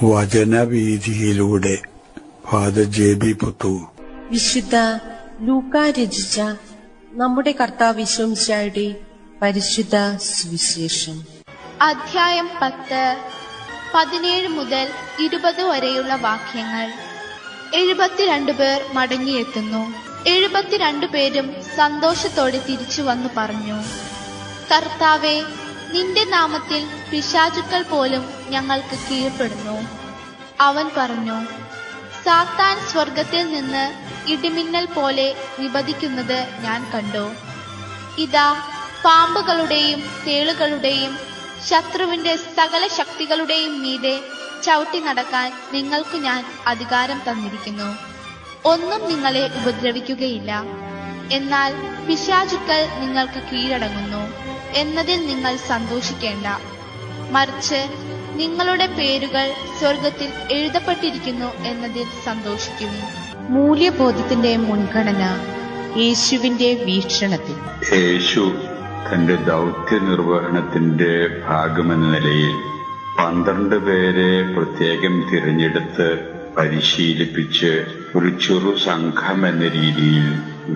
വചനവീഥിയിലൂടെ father ജെ.ബി. Puthur. വിശുദ്ധ ലൂക്കാ രചിച്ച നമ്മുടെ കർത്താവ് യേശുമിശിഹായുടെ പരിശുദ്ധ സുവിശേഷം. അധ്യായം 10, 17 മുതൽ 20 വരെയുള്ള വാക്യങ്ങൾ. 72 പേർ മടങ്ങിയെത്തുന്നു. 72 പേരും സന്തോഷത്തോടെ തിരിച്ചു വന്നു പറഞ്ഞു, കർത്താവേ, നിന്റെ നാമത്തിൽ പിശാചുക്കൾ പോലും ഞങ്ങൾക്ക് കീഴ്പ്പെടുന്നു. അവൻ പറഞ്ഞു, സാത്താൻ സ്വർഗത്തിൽ നിന്ന് ഇടിമിന്നൽ പോലെ നിപതിക്കുന്നത് ഞാൻ കണ്ടു. ഇതാ, പാമ്പുകളുടെയും തേളുകളുടെയും ശത്രുവിന്റെ സകല ശക്തികളുടെയും മീതെ ചവിട്ടി നടക്കാൻ നിങ്ങൾക്ക് ഞാൻ അധികാരം തന്നിരിക്കുന്നു. ഒന്നും നിങ്ങളെ ഉപദ്രവിക്കുകയില്ല. എന്നാൽ പിശാചുക്കൾ നിങ്ങൾക്ക് കീഴടങ്ങുന്നു എന്നതിൽ നിങ്ങൾ സന്തോഷിക്കേണ്ട. മറിച്ച് നിങ്ങളുടെ പേരുകൾ സ്വർഗത്തിൽ എഴുതപ്പെട്ടിരിക്കുന്നു എന്നതിൽ സന്തോഷിക്കുന്നു. മൂല്യബോധത്തിന്റെ മുൻഗണന യേശുവിന്റെ വീക്ഷണത്തിൽ. യേശു തന്റെ ദൗത്യ നിർവഹണത്തിന്റെ ഭാഗമെന്ന നിലയിൽ 12 പേരെ പ്രത്യേകം തിരഞ്ഞെടുത്ത് പരിശീലിപ്പിച്ച് ഒരു ചെറു സംഘം എന്ന രീതിയിൽ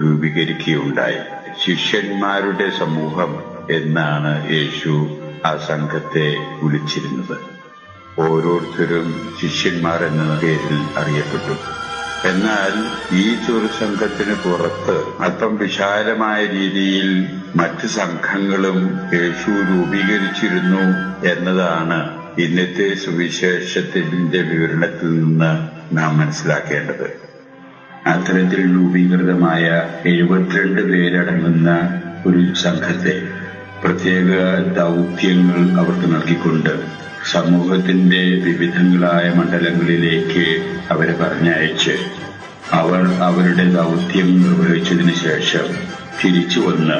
രൂപീകരിക്കുകയുണ്ടായി. ശിഷ്യന്മാരുടെ സമൂഹം എന്നാണ് യേശു ആ സംഘത്തെ വിളിച്ചിരുന്നത്. ഓരോരുത്തരും ശിഷ്യന്മാർ എന്ന പേരിൽ അറിയപ്പെട്ടു. എന്നാൽ ഈ ചെറു സംഘത്തിന് പുറത്ത് അല്പം വിശാലമായ രീതിയിൽ മറ്റ് സംഘങ്ങളും യേശു രൂപീകരിച്ചിരുന്നു എന്നതാണ് ഇന്നത്തെ സുവിശേഷത്തിന്റെ വിവരണത്തിൽ നിന്ന് നാം മനസ്സിലാക്കേണ്ടത്. അത്തരത്തിൽ രൂപീകൃതമായ 72 പേരടങ്ങുന്ന ഒരു സംഘത്തെ പ്രത്യേക ദൗത്യങ്ങൾ അവർക്ക് നൽകിക്കൊണ്ട് സമൂഹത്തിന്റെ വിവിധങ്ങളായ മണ്ഡലങ്ങളിലേക്ക് അവരെ പറഞ്ഞയച്ച് അവർ അവരുടെ ദൗത്യം നിർവഹിച്ചതിന് ശേഷം തിരിച്ചു വന്ന്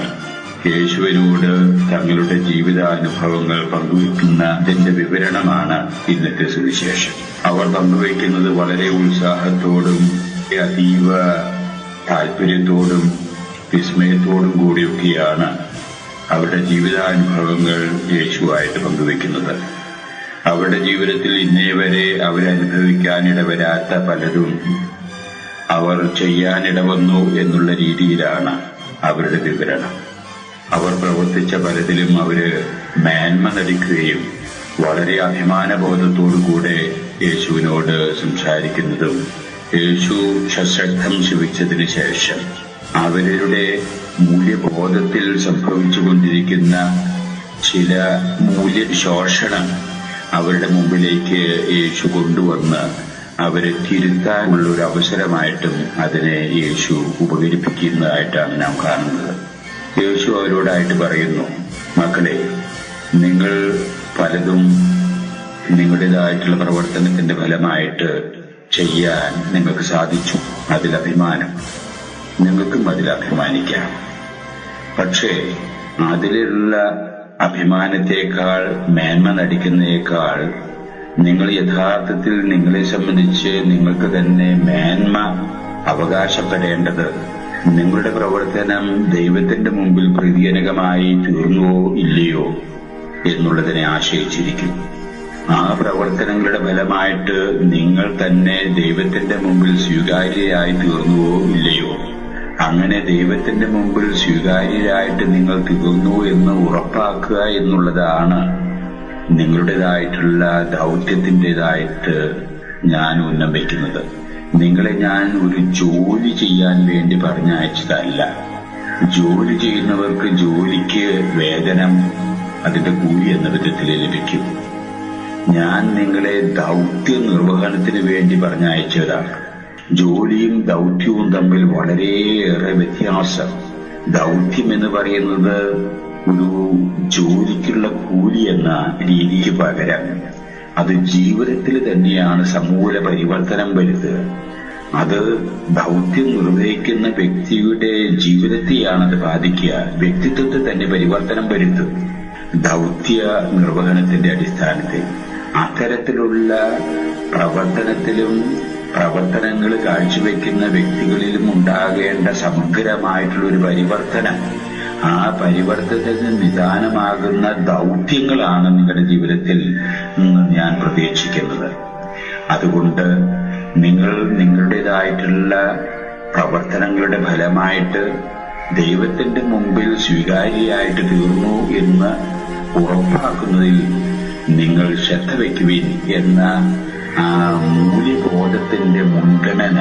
യേശുവിനോട് തങ്ങളുടെ ജീവിതാനുഭവങ്ങൾ പങ്കുവയ്ക്കുന്നതിന്റെ വിവരണമാണ് ഇന്നത്തെ സുവിശേഷം. അവർ പങ്കുവയ്ക്കുന്നത് വളരെ ഉത്സാഹത്തോടും അതീവ താല്പര്യത്തോടും വിസ്മയത്തോടും കൂടിയൊക്കെയാണ് അവരുടെ ജീവിതാനുഭവങ്ങൾ യേശുവായിട്ട് പങ്കുവെക്കുന്നത്. അവരുടെ ജീവിതത്തിൽ ഇന്നേ വരെ അവരനുഭവിക്കാനിടവരാത്ത പലതും അവർ ചെയ്യാനിടവന്നു എന്നുള്ള രീതിയിലാണ് അവരുടെ വിവരണം. അവർ പ്രവർത്തിച്ച പലതിലും അവര് മേന്മ നടിക്കുകയും വളരെ അഭിമാനബോധത്തോടുകൂടെ യേശുവിനോട് സംസാരിക്കുന്നതും യേശു സശ്രദ്ധം ശിവിച്ചതിന് ശേഷം അവരുടെ മൂല്യബോധത്തിൽ സംഭവിച്ചുകൊണ്ടിരിക്കുന്ന ചില മൂല്യശോഷണം അവരുടെ മുമ്പിലേക്ക് യേശു കൊണ്ടുവന്ന് അവരെ തിരുത്താനുള്ള ഒരു അവസരമായിട്ടും അതിനെ യേശു ഉപകരിപ്പിക്കുന്നതായിട്ടാണ് നാം കാണുന്നത്. യേശു അവരോടായിട്ട് പറയുന്നു, മക്കളെ, നിങ്ങൾ പലതും നിങ്ങളുടേതായിട്ടുള്ള പ്രവർത്തനത്തിന്റെ ഫലമായിട്ട് ചെയ്യാൻ നിങ്ങൾക്ക് സാധിച്ചു. അതിലഭിമാനം, നിങ്ങൾക്കും അതിൽ അഭിമാനിക്കാം. പക്ഷേ അതിലുള്ള അഭിമാനത്തെക്കാൾ, മേന്മ നടിക്കുന്നതിനേക്കാൾ നിങ്ങൾ യഥാർത്ഥത്തിൽ നിങ്ങളെ സംബന്ധിച്ച് നിങ്ങൾക്ക് തന്നെ മേന്മ അവകാശപ്പെടേണ്ടത് നിങ്ങളുടെ പ്രവർത്തനം ദൈവത്തിന്റെ മുമ്പിൽ പ്രീതിജനകമായി തീർന്നുവോ ഇല്ലയോ എന്നുള്ളതിനെ ആശ്രയിച്ചിരിക്കും. ആ പ്രവർത്തനങ്ങളുടെ ഫലമായിട്ട് നിങ്ങൾ തന്നെ ദൈവത്തിന്റെ മുമ്പിൽ സ്വീകാര്യരായി തീർന്നുവോ ഇല്ലയോ, അങ്ങനെ ദൈവത്തിന്റെ മുമ്പിൽ സ്വീകാര്യരായിട്ട് നിങ്ങൾ തീർന്നു എന്ന് ഉറപ്പാക്കുക എന്നുള്ളതാണ് നിങ്ങളുടേതായിട്ടുള്ള ദൗത്യത്തിൻ്റെതായിട്ട് ഞാൻ ഉന്നം വയ്ക്കുന്നത്. നിങ്ങളെ ഞാൻ ഒരു ജോലി ചെയ്യാൻ വേണ്ടി പറഞ്ഞയച്ചതല്ല. ജോലി ചെയ്യുന്നവർക്ക് ജോലിക്ക് വേതനം, അതിന്റെ കൂലി എന്ന വിധത്തിൽ ലഭിക്കും. ഞാൻ നിങ്ങളെ ദൗത്യ നിർവഹണത്തിന് വേണ്ടി പറഞ്ഞയച്ചതാണ്. ജോലിയും ദൗത്യവും തമ്മിൽ വളരെയേറെ വ്യത്യാസം. ദൗത്യം എന്ന് പറയുന്നത് ഒരു ജോലിക്കുള്ള കൂലി എന്ന രീതിക്ക് പകരം അത് ജീവിതത്തിൽ തന്നെയാണ് സമൂല പരിവർത്തനം വരുത്തുക. അത് ദൗത്യം നിർവഹിക്കുന്ന വ്യക്തിയുടെ ജീവിതത്തെയാണ് അത് ബാധിക്കുക. വ്യക്തിത്വത്തെ തന്നെ പരിവർത്തനം വരുത്തും ദൗത്യ നിർവഹണത്തിന്റെ അടിസ്ഥാനത്തിൽ. അത്തരത്തിലുള്ള പ്രവർത്തനങ്ങൾ കാഴ്ചവെക്കുന്ന വ്യക്തികളിലും ഉണ്ടാകേണ്ട സമഗ്രമായിട്ടുള്ള ഒരു പരിവർത്തനം, ആ പരിവർത്തനത്തിന് നിദാനമാകുന്ന ദൗത്യങ്ങളാണ് നിങ്ങളുടെ ജീവിതത്തിൽ ഞാൻ പ്രതീക്ഷിക്കുന്നത്. അതുകൊണ്ട് നിങ്ങൾ നിങ്ങളുടേതായിട്ടുള്ള പ്രവർത്തനങ്ങളുടെ ഫലമായിട്ട് ദൈവത്തിന്റെ മുമ്പിൽ സ്വീകാര്യയായിട്ട് തീർന്നു എന്ന് ഉറപ്പാക്കുന്നതിൽ നിങ്ങൾ ശ്രദ്ധ വയ്ക്കുവിൻ എന്ന ആ മൂല്യബോധത്തിന്റെ മുൻഗണന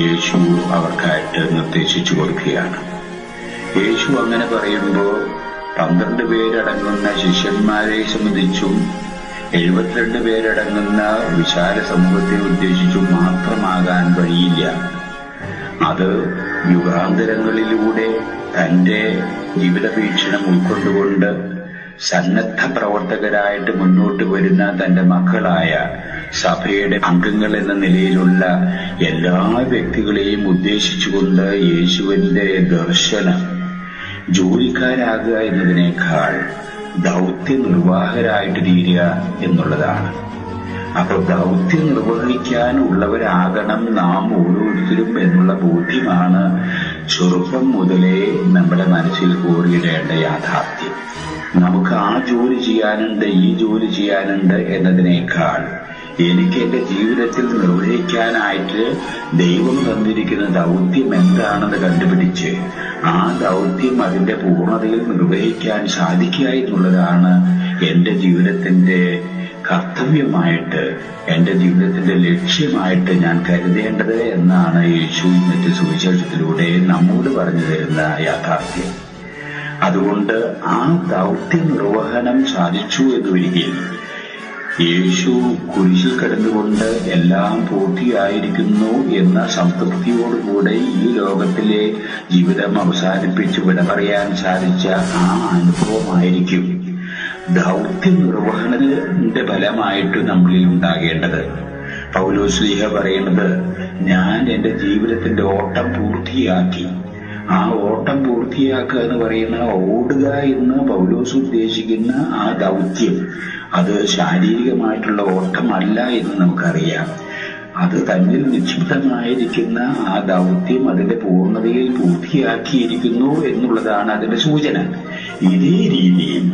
യേശു അവർക്കായിട്ട് നിർദ്ദേശിച്ചു കൊടുക്കുകയാണ്. യേശു അങ്ങനെ പറയുമ്പോൾ 12 പേരടങ്ങുന്ന ശിഷ്യന്മാരെ സംബന്ധിച്ചും 72 പേരടങ്ങുന്ന വിശാല സമൂഹത്തെ ഉദ്ദേശിച്ചും മാത്രമാകാൻ വഴിയില്ല. അത് യുഗാന്തരങ്ങളിലൂടെ തന്റെ ജീവിത വീക്ഷണം ഉൾക്കൊണ്ടുകൊണ്ട് സന്നദ്ധ പ്രവർത്തകരായിട്ട് മുന്നോട്ട് വരുന്ന തന്റെ മക്കളായ സഭയുടെ അംഗങ്ങൾ എന്ന നിലയിലുള്ള എല്ലാ വ്യക്തികളെയും ഉദ്ദേശിച്ചുകൊണ്ട് യേശുവിന്റെ ദർശനം ജോലിക്കാരാകുക എന്നതിനേക്കാൾ ദൗത്യ നിർവാഹകരായിട്ട് തീരുക എന്നുള്ളതാണ്. അപ്പോൾ ദൗത്യം നിർവഹിക്കാനുള്ളവരാകണം നാം ഓരോരുത്തരും എന്നുള്ള ബോധ്യമാണ് ചെറുപ്പം മുതലേ നമ്മുടെ മനസ്സിൽ കോറിയിടേണ്ട യാഥാർത്ഥ്യം. നമുക്ക് ആ ജോലി ചെയ്യാനുണ്ട്, ഈ ജോലി ചെയ്യാനുണ്ട് എന്നതിനേക്കാൾ എനിക്ക് എന്റെ ജീവിതത്തിൽ നിർവഹിക്കാനായിട്ട് ദൈവം തന്നിരിക്കുന്ന ദൗത്യം എന്താണെന്ന് കണ്ടുപിടിച്ച് ആ ദൗത്യം അതിന്റെ പൂർണ്ണതയിൽ നിർവഹിക്കാൻ സാധിക്കുക എന്നുള്ളതാണ് എന്റെ ജീവിതത്തിന്റെ കർത്തവ്യമായിട്ട്, എന്റെ ജീവിതത്തിന്റെ ലക്ഷ്യമായിട്ട് ഞാൻ കരുതേണ്ടത് എന്നാണ് യേശു ഇന്നത്തെ സുവിശേഷത്തിലൂടെ നമ്മോട് പറഞ്ഞു തരുന്ന യാഥാർത്ഥ്യം. അതുകൊണ്ട് ആ ദൗത്യ നിർവഹണം സാധിച്ചു എന്നൊരിക്കൽ യേശു കുരിശിൽ കിടന്നുകൊണ്ട് എല്ലാം പൂർത്തിയായിരിക്കുന്നു എന്ന സംതൃപ്തിയോടുകൂടെ ഈ ലോകത്തിലെ ജീവിതം അവസാനിപ്പിച്ച് വിട പറയാൻ സാധിച്ച ആ അനുഭവമായിരിക്കും ദൗത്യ നിർവഹണത്തിന്റെ ഫലമായിട്ട് നമ്മളിൽ ഉണ്ടാകേണ്ടത്. പൗലോസ്ലീഹ പറയുന്നത്, ഞാൻ എന്റെ ജീവിതത്തിന്റെ ഓട്ടം പൂർത്തിയാക്കി. ആ ഓട്ടം പൂർത്തിയാക്കുക എന്ന് പറയുന്ന ഓടുക എന്ന് പൗലോസ് ഉദ്ദേശിക്കുന്ന ആ ദൗത്യം അത് ശാരീരികമായിട്ടുള്ള ഓട്ടമല്ല എന്ന് നമുക്കറിയാം. അത് തന്നിൽ നിക്ഷിപ്തമായിരിക്കുന്ന ആ ദൗത്യം അതിന്റെ പൂർണ്ണതയിൽ പൂർത്തിയാക്കിയിരിക്കുന്നു എന്നുള്ളതാണ് അതിന്റെ സൂചന. ഇതേ രീതിയിൽ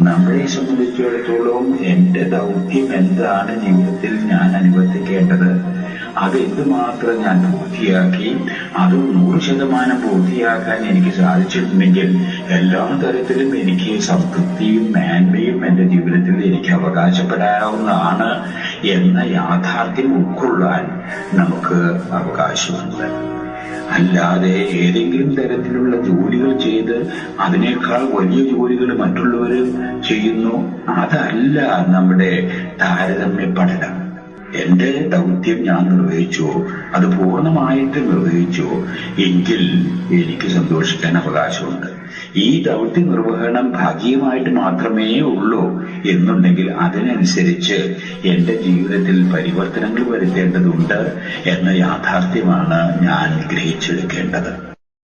നമ്മളെ സംബന്ധിച്ചിടത്തോളം എന്റെ ദൗത്യം എന്താണ് ജീവിതത്തിൽ ഞാൻ അനുവർത്തിക്കേണ്ടത്, അത് എന്തുമാത്രം ഞാൻ പൂർത്തിയാക്കി, അത് 100% പൂർത്തിയാക്കാൻ എനിക്ക് സാധിച്ചിട്ടുണ്ടെങ്കിൽ എല്ലാ തരത്തിലും എനിക്ക് സംതൃപ്തിയും മേന്മയും എന്റെ ജീവിതത്തിൽ എനിക്ക് അവകാശപ്പെടാവുന്നതാണ് എന്ന യാഥാർത്ഥ്യം ഉൾക്കൊള്ളാൻ നമുക്ക് അവകാശമുണ്ട്. അല്ലാതെ ഏതെങ്കിലും തരത്തിലുള്ള ജോലികൾ ചെയ്ത് അതിനേക്കാൾ വലിയ ജോലികൾ മറ്റുള്ളവർ ചെയ്യുന്നു, അതല്ല നമ്മുടെ താരതമ്യ പഠനം. എന്റെ ദൗത്യം ഞാൻ നിർവഹിച്ചു, അത് പൂർണ്ണമായിട്ട് നിർവഹിച്ചു എങ്കിൽ എനിക്ക് സന്തോഷിക്കാൻ അവകാശമുണ്ട്. ഈ ദൗത്യ നിർവഹണം ഭാഗികമായിട്ട് മാത്രമേ ഉള്ളൂ എന്നുണ്ടെങ്കിൽ അതിനനുസരിച്ച് എന്റെ ജീവിതത്തിൽ പരിവർത്തനങ്ങൾ വരുത്തേണ്ടതുണ്ട് എന്ന യാഥാർത്ഥ്യമാണ് ഞാൻ ഗ്രഹിച്ചെടുക്കേണ്ടത്.